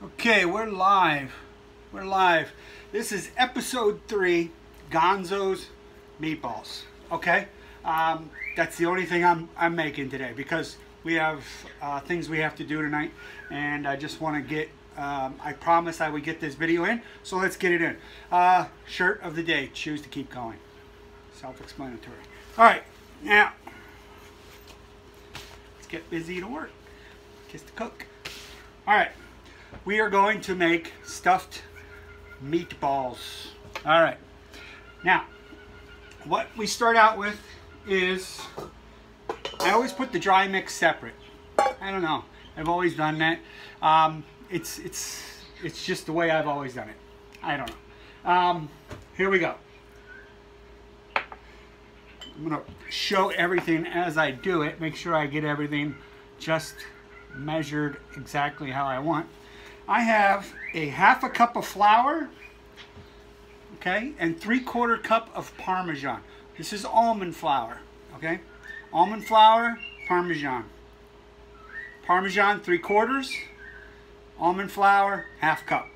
Okay, we're live. We're live. This is episode 3, GONZO'S meatballs. Okay, that's the only thing I'm making today because we have things we have to do tonight, and I just want to get. I promised I would get this video in, so let's get it in. Shirt of the day: choose to keep going. Self-explanatory. All right, now let's get busy to work. Kiss the cook. All right. We are going to make stuffed meatballs. All right. Now, what we start out with is, I always put the dry mix separate. I don't know. I've always done that. It's just the way I've always done it. I don't know. Here we go. I'm going to show everything as I do it. Make sure I get everything just measured exactly how I want. I have a half a cup of flour, okay, and 3/4 cup of Parmesan. This is almond flour, okay? Almond flour, Parmesan. Parmesan 3/4, almond flour, half cup.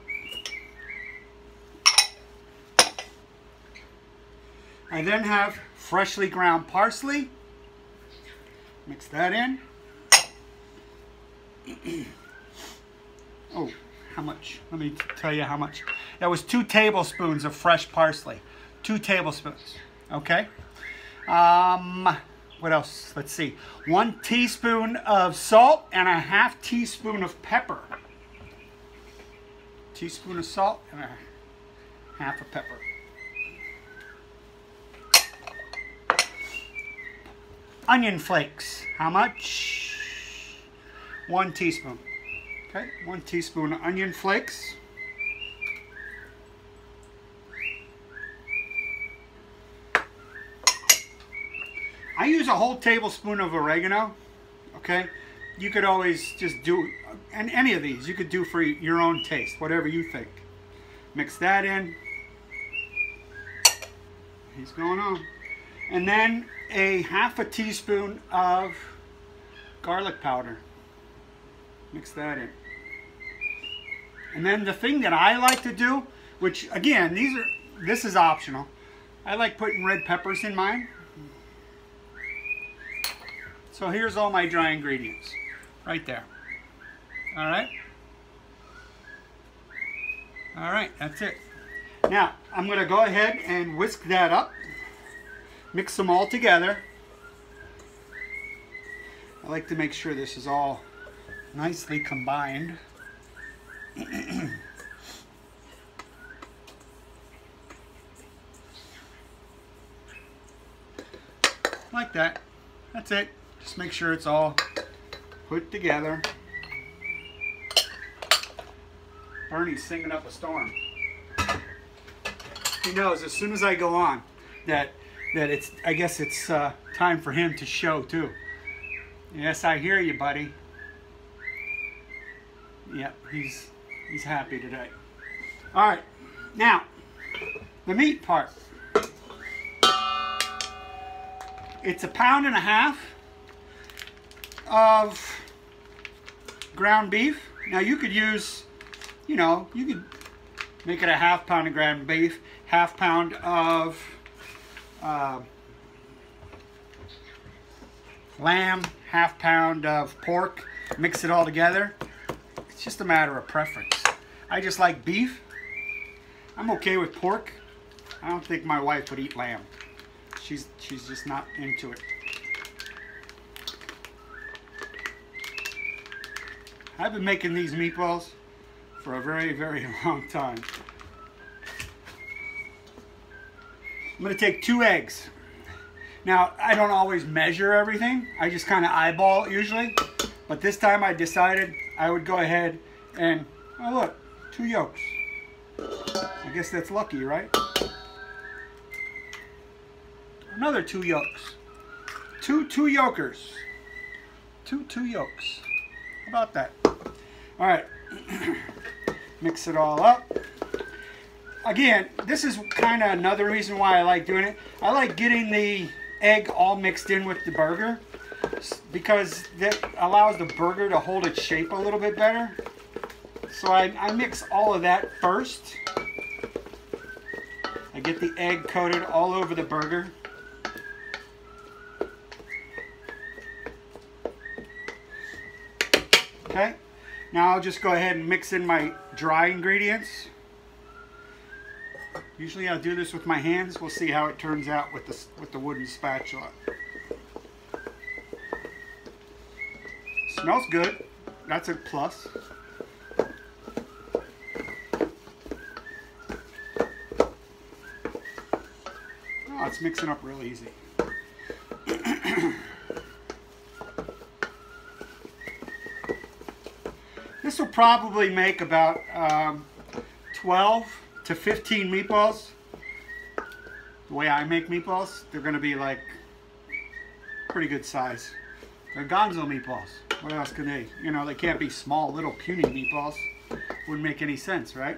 I then have freshly ground parsley. Mix that in. Oh, how much? Let me tell you how much. That was 2 tablespoons of fresh parsley. 2 tablespoons. Okay. What else? Let's see. 1 teaspoon of salt and a half teaspoon of pepper. Teaspoon of salt and a half of pepper. Onion flakes. How much? 1 teaspoon. Okay, 1 teaspoon of onion flakes. I use a whole tablespoon of oregano. Okay, you could always just do, and any of these you could do for your own taste, whatever you think. Mix that in. He's going on. And then a half a teaspoon of garlic powder. Mix that in. And then the thing that I like to do, which again, this is optional. I like putting red peppers in mine. So here's all my dry ingredients right there. All right. All right, that's it. Now, I'm going to go ahead and whisk that up. Mix them all together. I like to make sure this is all nicely combined. Like that. That's it. Just make sure it's all put together. Bernie's singing up a storm. He knows as soon as I go on that it's, I guess it's time for him to show too. Yes, I hear you, buddy. Yep, he's happy today. All right, now the meat part. It's 1.5 pounds of ground beef. Now you could use, you could make it a 1/2 pound of ground beef, 1/2 pound of lamb, 1/2 pound of pork. Mix it all together. It's just a matter of preference. I just like beef. I'm okay with pork. I don't think my wife would eat lamb. She's just not into it. I've been making these meatballs for a very, very long time. I'm going to take 2 eggs. Now, I don't always measure everything. I just kind of eyeball it usually. But this time I decided I would go ahead and, oh look, 2 yolks. I guess that's lucky, right? Another 2 yolks. Two yolkers. Two yolks. How about that? All right. Mix it all up. Again, this is kind of another reason why I like doing it. I like getting the egg all mixed in with the burger because that allows the burger to hold its shape a little bit better. So I mix all of that first. I get the egg coated all over the burger. Okay, now I'll just go ahead and mix in my dry ingredients. Usually I'll do this with my hands. We'll see how it turns out with the wooden spatula. Smells good. That's a plus. Oh, it's mixing up real easy. This will probably make about 12 to 15 meatballs. The way I make meatballs, they're going to be like pretty good size. They're Gonzo meatballs. What else can they? You know, they can't be small, little puny meatballs. Wouldn't make any sense, right?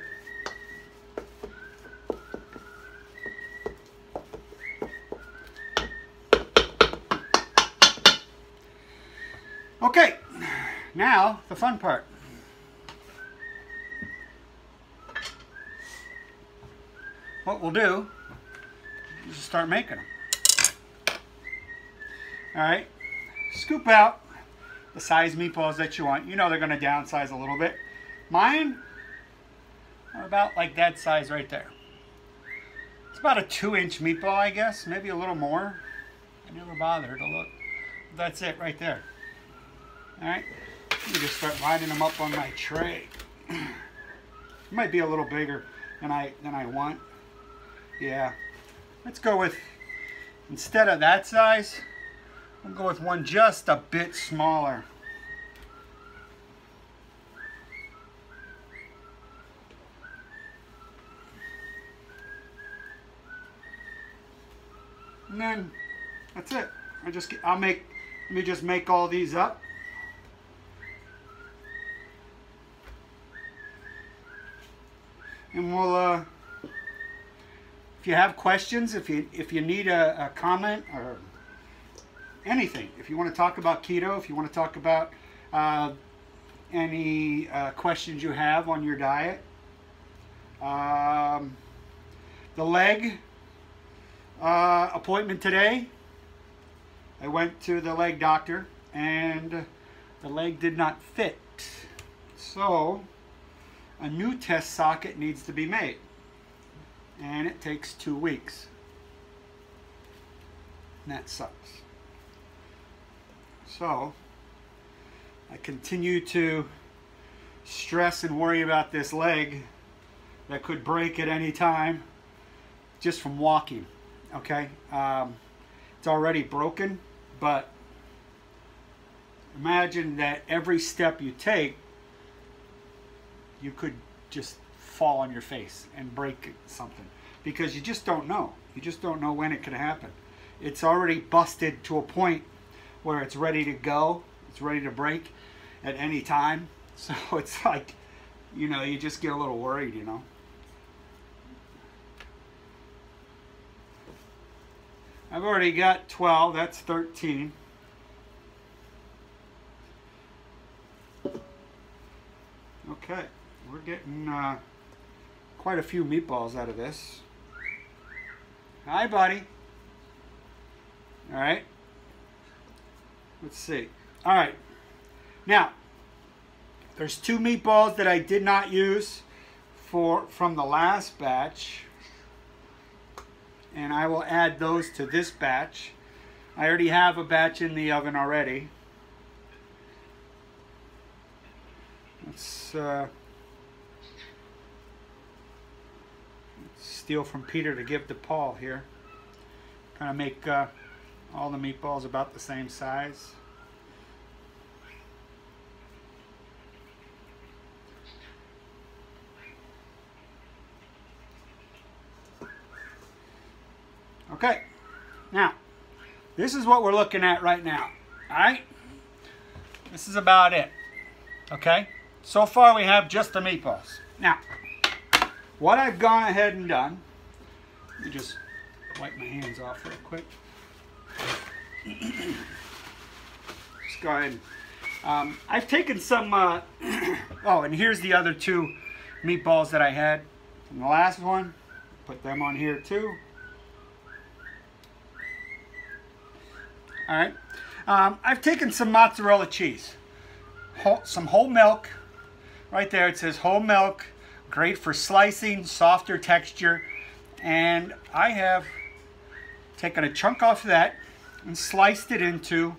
Okay, now the fun part. What we'll do is just start making them. All right, scoop out the size meatballs that you want. You know they're going to downsize a little bit. Mine are about like that size right there. It's about a 2-inch meatball, I guess, maybe a little more. I never bothered to look. That's it right there. All right, let me just start lining them up on my tray. It might be a little bigger than I want. Yeah, let's go with, instead of that size, we'll go with one just a bit smaller. And then that's it. Let me just make all these up. And we'll if you have questions, if you need a comment or anything, if you want to talk about keto, if you want to talk about any questions you have on your diet, the leg appointment today, I went to the leg doctor and the leg did not fit, so a new test socket needs to be made. And it takes 2 weeks. And that sucks. So, I continue to stress and worry about this leg that could break at any time just from walking. Okay? It's already broken, but imagine that every step you take, you could just fall on your face and break something, because you just don't know. You just don't know when it could happen. It's already busted to a point where it's ready to go. It's ready to break at any time. So it's like, you know, you just get a little worried, you know. I've already got 12, that's 13. Okay, we're getting quite a few meatballs out of this. Hi, buddy. All right. Let's see. All right. Now, there's 2 meatballs that I did not use from the last batch, and I will add those to this batch. I already have a batch in the oven already. Let's steal from Peter to give to Paul here. Kind of make all the meatballs about the same size. Okay, now this is what we're looking at right now. All right, this is about it. Okay, so far we have just the meatballs. Now, what I've gone ahead and done, let me just wipe my hands off real quick. Just go ahead and I've taken some, oh, and here's the other 2 meatballs that I had from the last one. Put them on here too. All right. I've taken some mozzarella cheese, some whole milk. Right there it says whole milk, great for slicing, softer texture. And I have taken a chunk off of that and sliced it into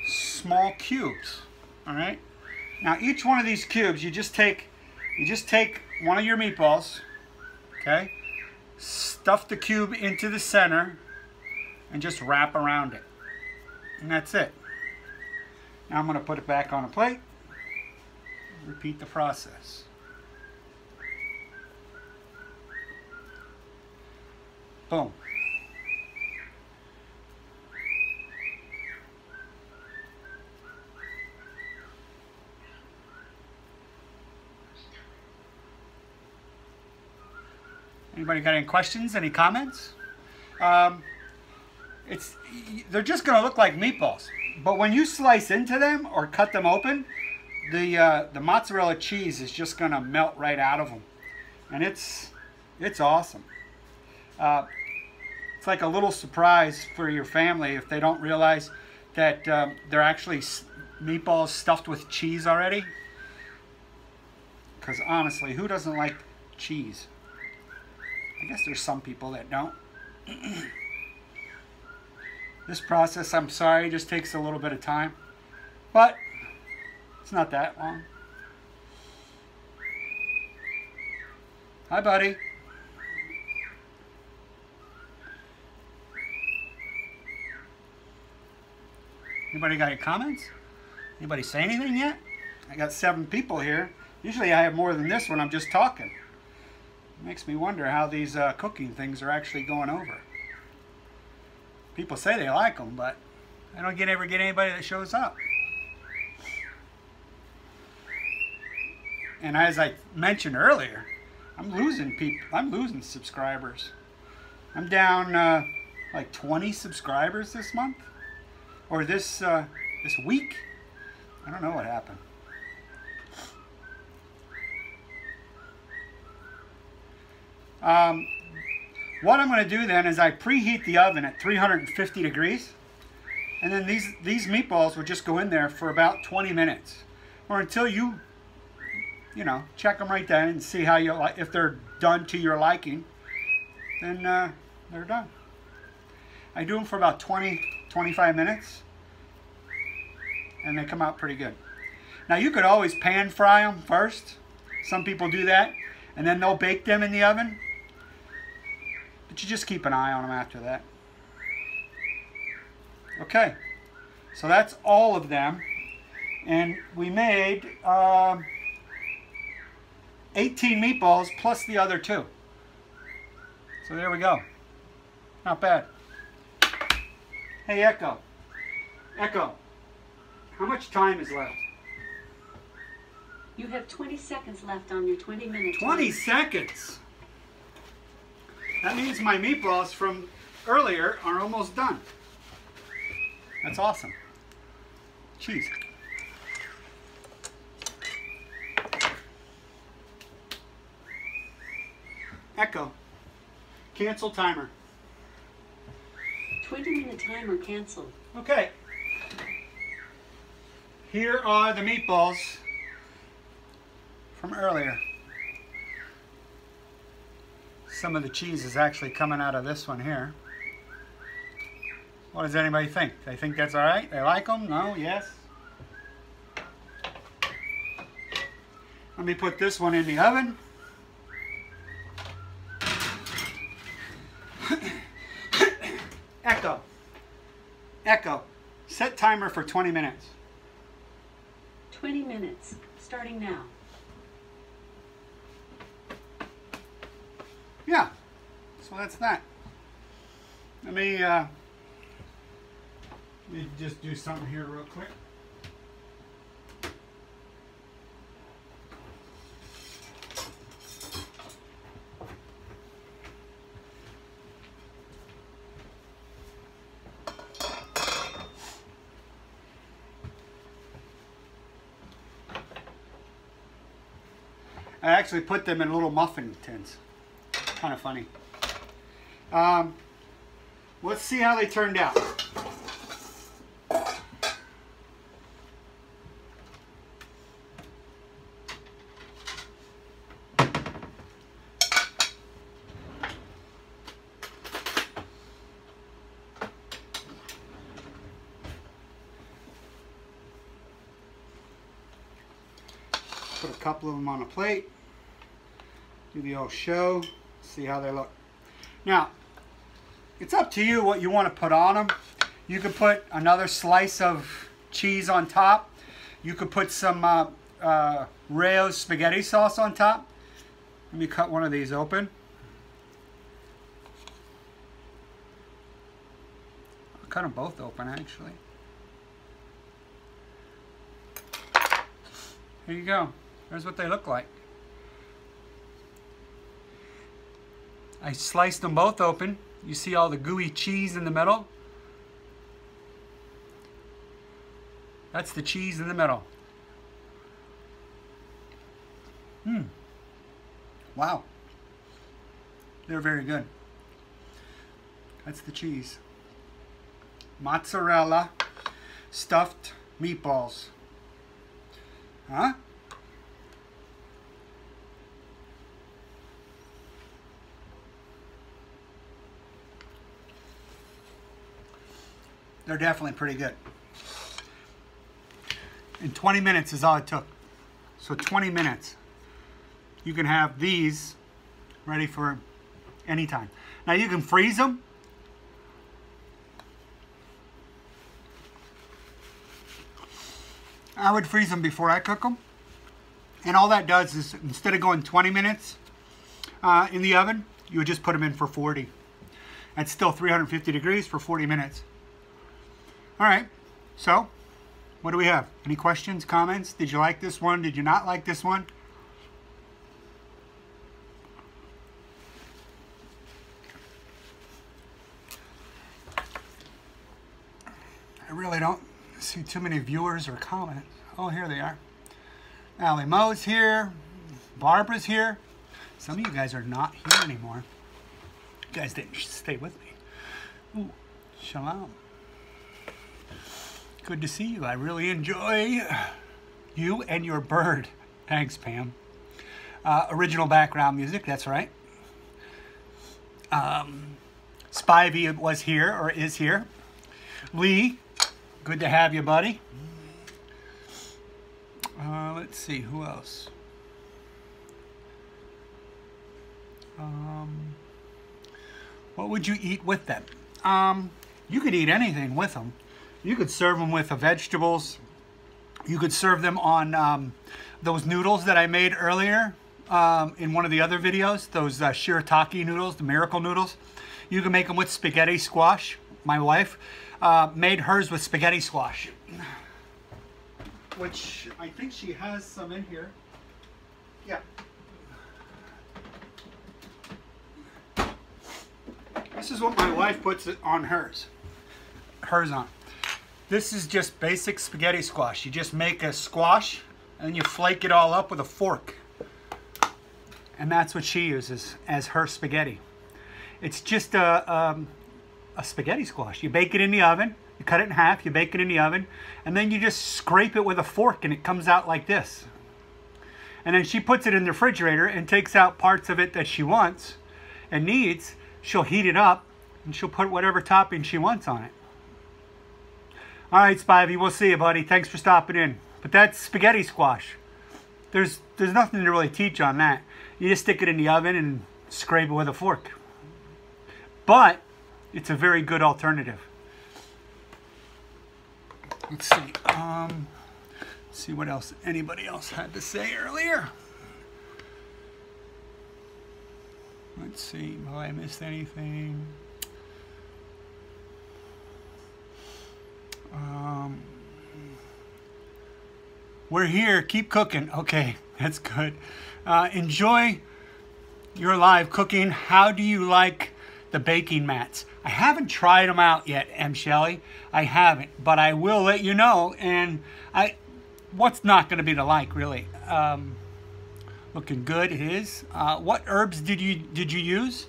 small cubes. All right. Now each one of these cubes, you just take one of your meatballs, okay, stuff the cube into the center and just wrap around it. And that's it. Now I'm going to put it back on a plate. Repeat the process. Boom. Anybody got any questions, any comments? They're just going to look like meatballs. But when you slice into them or cut them open, the mozzarella cheese is just going to melt right out of them. And it's awesome. It's like a little surprise for your family if they don't realize that they're actually meatballs stuffed with cheese already. Because honestly, who doesn't like cheese? I guess there's some people that don't. This process, I'm sorry, just takes a little bit of time. But it's not that long. Hi, buddy. Anybody got any comments? Anybody say anything yet? I got 7 people here. Usually I have more than this when I'm just talking. It makes me wonder how these cooking things are actually going over. People say they like them, but I don't ever get anybody that shows up. And as I mentioned earlier, I'm losing subscribers. I'm down like 20 subscribers this month, or this week. I don't know what happened. What I'm going to do then is I preheat the oven at 350 degrees, and then these meatballs will just go in there for about 20 minutes, or until you know, check them right then and see how if they're done to your liking. Then they're done. I do them for about 20-25 minutes, and they come out pretty good. Now you could always pan fry them first. Some people do that, and then they'll bake them in the oven. But you just keep an eye on them after that. Okay, so that's all of them. And we made 18 meatballs plus the other 2. So there we go. Not bad. Hey, Echo. Echo, how much time is left? You have 20 seconds left on your 20-minute time. 20 seconds? That means my meatballs from earlier are almost done. That's awesome. Cheese. Echo, cancel timer. 20-minute timer canceled. Okay. Here are the meatballs from earlier. Some of the cheese is actually coming out of this one here. What does anybody think? They think that's all right? They like them? No? Yes? Let me put this one in the oven. Echo. Echo. Set timer for 20 minutes. 20 minutes. Starting now. Yeah. So that's that. Let me just do something here real quick. I actually put them in little muffin tins. Kind of funny. Let's see how they turned out. Put a couple of them on a plate. Do the old show. See how they look. Now, it's up to you what you want to put on them. You could put another slice of cheese on top. You could put some Rayo's spaghetti sauce on top. Let me cut one of these open. I'll cut them both open, actually. Here you go. There's what they look like. I sliced them both open. You see all the gooey cheese in the middle? That's the cheese in the middle. Wow. They're very good. That's the cheese. Mozzarella stuffed meatballs. Huh? They're definitely pretty good. And 20 minutes is all it took. So 20 minutes. You can have these ready for any time. Now you can freeze them. I would freeze them before I cook them. And all that does is, instead of going 20 minutes in the oven, you would just put them in for 40. That's still 350 degrees for 40 minutes. All right, so what do we have? Any questions, comments? Did you like this one? Did you not like this one? I really don't see too many viewers or comments. Oh, here they are. Allie Moe's here. Barbara's here. Some of you guys are not here anymore. You guys didn't stay with me. Ooh, shalom. Good to see you. I really enjoy you and your bird. Thanks, Pam. Original background music, that's right. Spivey was here, or is here. Lee, good to have you, buddy. Let's see, who else? What would you eat with them? You could eat anything with them. You could serve them with vegetables. You could serve them on those noodles that I made earlier in one of the other videos, those shirataki noodles, the miracle noodles. You can make them with spaghetti squash. My wife made hers with spaghetti squash, which I think she has some in here. Yeah. This is what my wife puts it on hers. Hers on. This is just basic spaghetti squash. You just make a squash and you flake it all up with a fork. And that's what she uses as her spaghetti. It's just a spaghetti squash. You bake it in the oven, you cut it in half, you bake it in the oven, and then you just scrape it with a fork and it comes out like this. And then she puts it in the refrigerator and takes out parts of it that she wants and needs. She'll heat it up and she'll put whatever topping she wants on it. All right, Spivey, we'll see you, buddy. Thanks for stopping in. But that's spaghetti squash. There's nothing to really teach on that. You just stick it in the oven and scrape it with a fork. But it's a very good alternative. Let's see. Let's see what else anybody else had to say earlier. Let's see. Have I missed anything? We're here. Keep cooking. Okay, that's good. Enjoy your live cooking. How do you like the baking mats? I haven't tried them out yet, M. Shelley. I haven't, but I will let you know. And what's not going to be to like, really? Looking good, it is. What herbs did you use?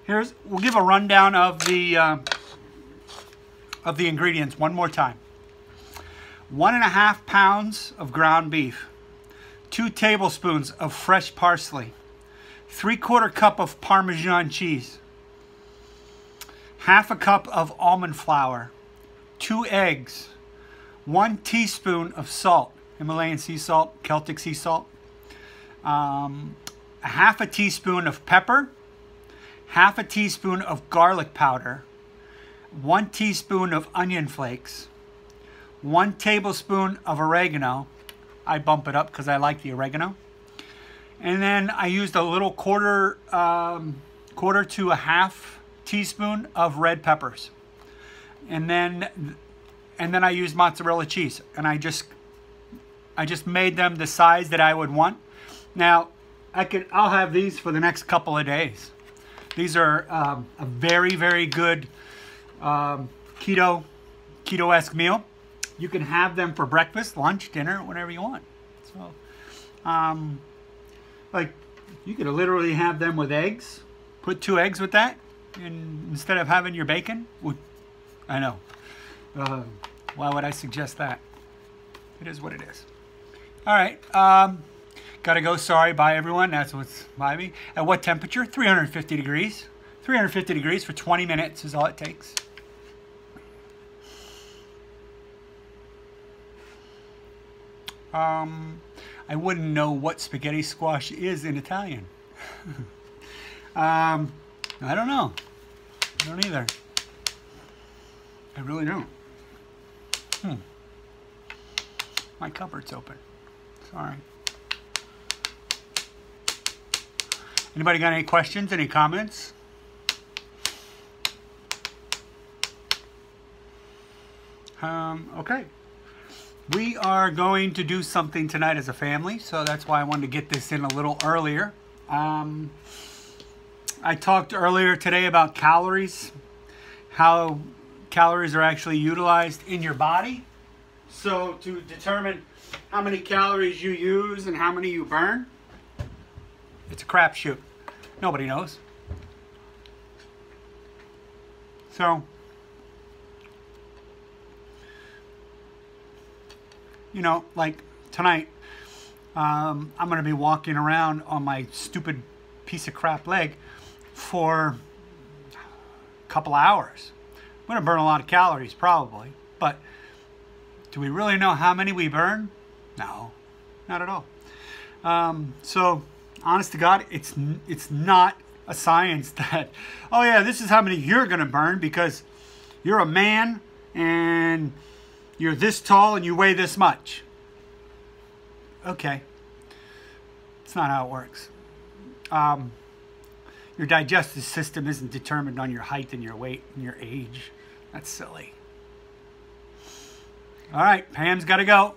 We'll give a rundown of the ingredients one more time. 1.5 pounds of ground beef, 2 tablespoons of fresh parsley, 3/4 cup of Parmesan cheese, 1/2 cup of almond flour, 2 eggs, 1 teaspoon of salt, Himalayan sea salt, Celtic sea salt, 1/2 teaspoon of pepper, 1/2 teaspoon of garlic powder, 1 teaspoon of onion flakes, 1 tablespoon of oregano. I bump it up because I like the oregano. And then I used a little quarter to a half teaspoon of red peppers. And then I used mozzarella cheese. And I just made them the size that I would want. Now, I'll have these for the next couple of days. These are a very, very good keto-esque meal. You can have them for breakfast, lunch, dinner, whatever you want. So, like, you could literally have them with eggs. Put 2 eggs with that, and instead of having your bacon. I know. Why would I suggest that? It is what it is. All right. Gotta go. Sorry. Bye, everyone. That's what's by me. At what temperature? 350 degrees. 350 degrees for 20 minutes is all it takes. I wouldn't know what spaghetti squash is in Italian. I don't know. I don't either. I really don't. My cupboard's open. Sorry. Anybody got any questions? Any comments? Okay. We are going to do something tonight as a family, so that's why I wanted to get this in a little earlier. I talked earlier today about calories, how calories are actually utilized in your body. So to determine how many calories you use and how many you burn, it's a crapshoot. Nobody knows. So, you know, like tonight, I'm going to be walking around on my stupid piece of crap leg for a couple hours. I'm going to burn a lot of calories probably, but do we really know how many we burn? No, not at all. So, honest to God, it's not a science that, oh yeah, this is how many you're going to burn because you're a man and you're this tall and you weigh this much. Okay. It's not how it works. Your digestive system isn't determined on your height and your weight and your age. That's silly. All right, Pam's got to go.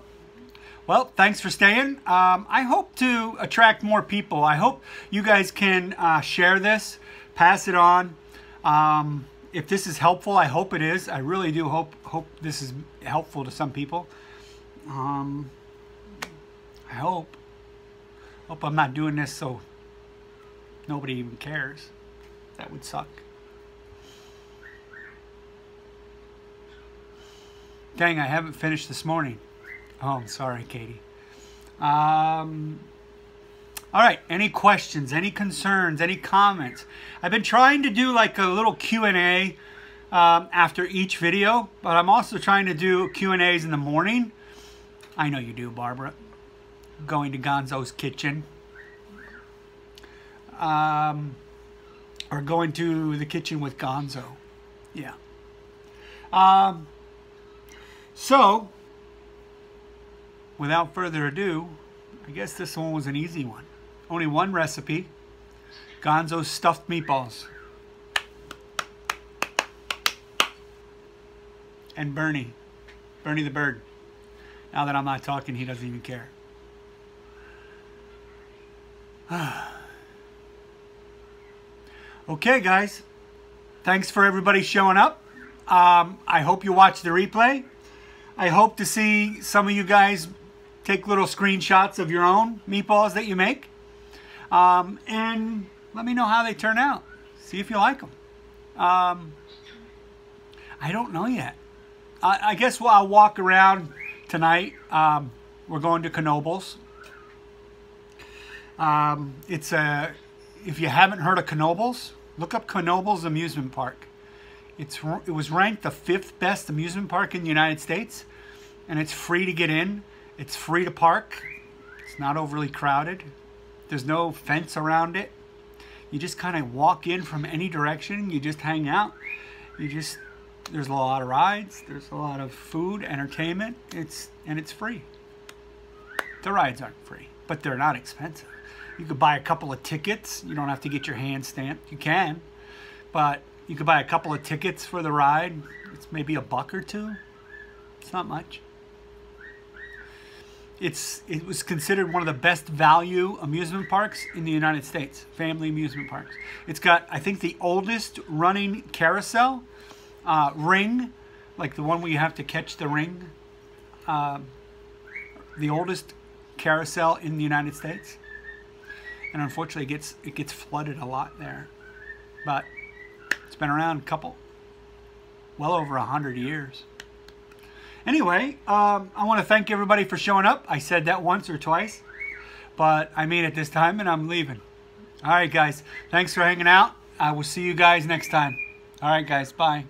Well, thanks for staying. I hope to attract more people. I hope you guys can share this, pass it on. If this is helpful, I hope it is. I really do hope this is helpful to some people. I hope I'm not doing this so nobody even cares. That would suck. Dang, I haven't finished this morning. Oh, I'm sorry, Katie. All right, any questions, any concerns, any comments? I've been trying to do like a little Q&A after each video, but I'm also trying to do Q&As in the morning. I know you do, Barbara. Going to Gonzo's kitchen. Or going to the kitchen with Gonzo. Yeah. So, without further ado, I guess this one was an easy one. Only one recipe. Gonzo's stuffed meatballs. And Bernie the bird. Now that I'm not talking, he doesn't even care. Okay, guys. Thanks for everybody showing up. I hope you watch the replay. I hope to see some of you guys take little screenshots of your own meatballs that you make. And let me know how they turn out. See if you like them. I don't know yet. I guess I'll walk around tonight. We're going to KENOBLES. If you haven't heard of KENOBLES, look up KENOBLES Amusement Park. It was ranked the 5th best amusement park in the United States, and it's free to get in. It's free to park. It's not overly crowded. There's no fence around it. You just kind of walk in from any direction. You just hang out. There's a lot of rides. There's a lot of food, entertainment. And it's free. The rides aren't free, but they're not expensive. You could buy a couple of tickets. You don't have to get your hand stamped. You can, but you could buy a couple of tickets for the ride. It's maybe $1 or $2. It's not much. It was considered one of the best value amusement parks in the United States, family amusement parks. It's got, I think, the oldest running carousel, ring, like the one where you have to catch the ring, the oldest carousel in the United States. And unfortunately, it gets flooded a lot there. But it's been around well over 100 years. Anyway, I want to thank everybody for showing up. I said that once or twice, but I mean it this time, and I'm leaving. All right, guys. Thanks for hanging out. I will see you guys next time. All right, guys. Bye.